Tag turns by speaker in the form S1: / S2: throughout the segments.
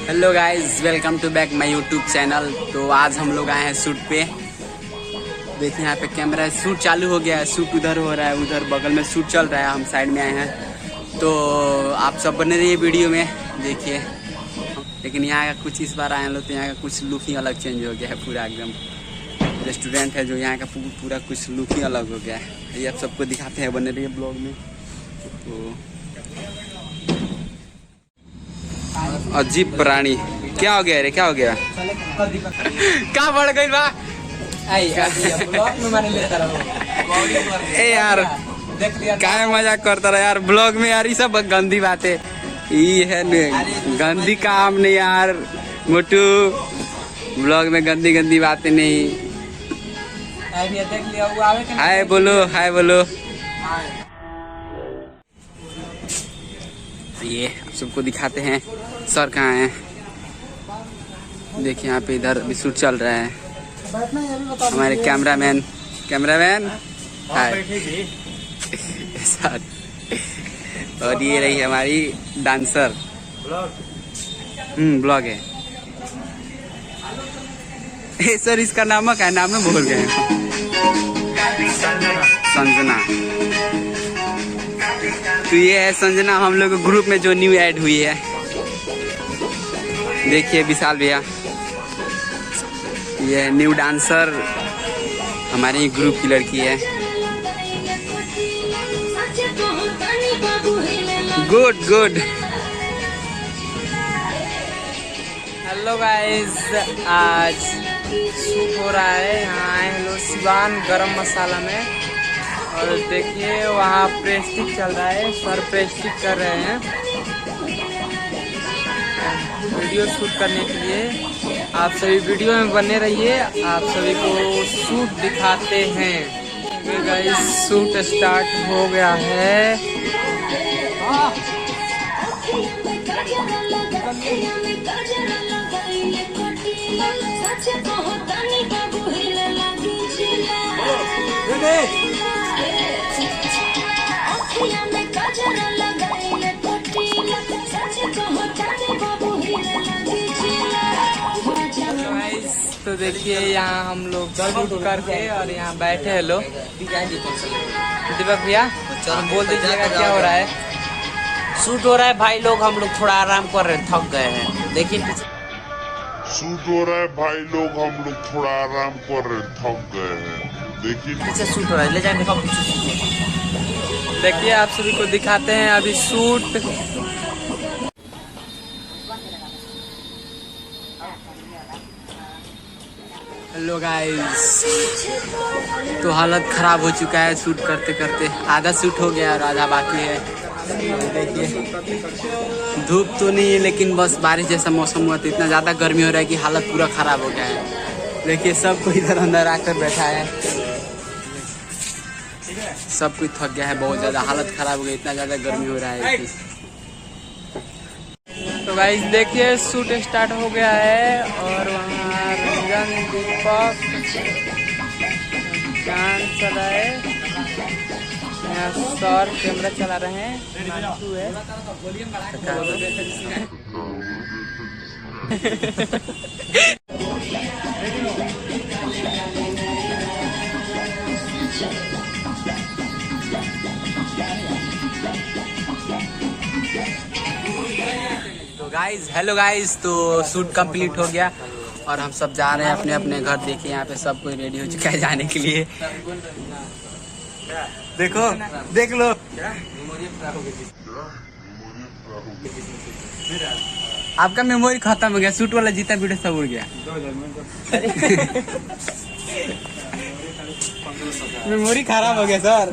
S1: Hello guys, welcome to back my YouTube channel. तो आज हम लोग आए हैं शूट पे। देखिए यहाँ पे कैमरा शूट चालू हो गया है, शूट उधर हो रहा है, उधर बगल में शूट चल रहा है, हम साइड में आए हैं। तो आप सब बने रहिए वीडियो में, देखिए। लेकिन यहाँ का कुछ इस बार आए लोग तो यहाँ का कुछ लुक ही अलग चेंज हो गया है पूरा एकदम। रेस्टोरेंट है जो यहाँ का पूरा कुछ लुक ही अलग हो गया है। ये आप सबको दिखाते हैं, बने रहिए ब्लॉग में। तो अजीब प्राणी, क्या हो गया रे, क्या हो गया? कहाँ बढ़ गई बा? ए यार क्या मजाक करता रहा यार ब्लॉग में यार, ये सब गंदी बातें ये है न, गंदी काम नहीं यार मोटू, ब्लॉग में गंदी गंदी बातें नहीं। हाय बोलो, हाय बोलो। ये आप सबको दिखाते हैं सर कहाँ हैं। देखिए यहाँ पे इधर भी शूट चल रहा है। हमारे कैमरामैन हाय सर। और ये रही हमारी डांसर। ब्लॉग है। सर इसका नाम क्या है? नाम में भूल गए। संजना। तो ये है संजना, हम लोग ग्रुप में जो न्यू ऐड हुई है। देखिए विशाल भैया, ये न्यू डांसर हमारे ग्रुप की लड़की है। Good good. हेलो गाइस, आज शूट हो रहा है, यहाँ आए हैं लोग सिवान गरम मसाला में। और देखिए वहाँ प्रेस्टिक चल रहा है, सर प्रेस्टिक कर रहे हैं वीडियो शूट करने के लिए। आप सभी वीडियो में बने रहिए, आप सभी को शूट दिखाते हैं। गाइस शूट स्टार्ट हो गया है। तो देखिए यहाँ हम लोग शूट करके और यहाँ बैठे हैं लोग। दीपक भैया बोल दीजिएगा क्या हो रहा है?
S2: शूट हो रहा है भाई लोग, हम लोग थोड़ा आराम कर रहे हैं, थक गए हैं। देखिए
S3: शूट हो रहा है भाई लोग, हम लोग थोड़ा आराम कर रहे हैं, थक गए हैं। देखिए
S2: पीछे शूट हो रहा है, ले जाए देखो पीछे।
S1: देखिए आप सभी को दिखाते हैं अभी शूट। हेलो गाइस, तो हालत खराब हो चुका है शूट करते करते। आधा शूट हो गया और आधा बाकी है। देखिए धूप तो नहीं है लेकिन बस बारिश जैसा मौसम हुआ तो इतना ज़्यादा गर्मी हो रहा है कि हालत पूरा ख़राब हो गया है। देखिए सब कोई इधर अंदर आकर बैठा है, सब कुछ थक गया है, बहुत ज़्यादा हालत ख़राब हो गई, इतना ज़्यादा गर्मी हो रहा है। तो गाइस देखिए शूट स्टार्ट हो गया है और वहाँ रंजन दीपक डांस चल रहा है। यहाँ सर कैमरा चला रहे हैं, नाचू है। तो गाइज हेलो गाइज, तो शूट कंप्लीट हो गया और हम सब जा रहे हैं अपने अपने घर। देखिए यहाँ पे सब कोई रेडी हो चुका है जाने के लिए। देखो देख लो, आपका मेमोरी खत्म हो गया, शूट वाला जीता वीडियो सब उड़ गया। मेमोरी खराब हो गया सर।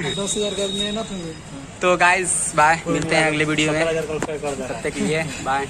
S1: 10,000 का मेहनत हुई। तो गाइस बाय, मिलते हैं अगले वीडियो में, तब तक के लिए बाय।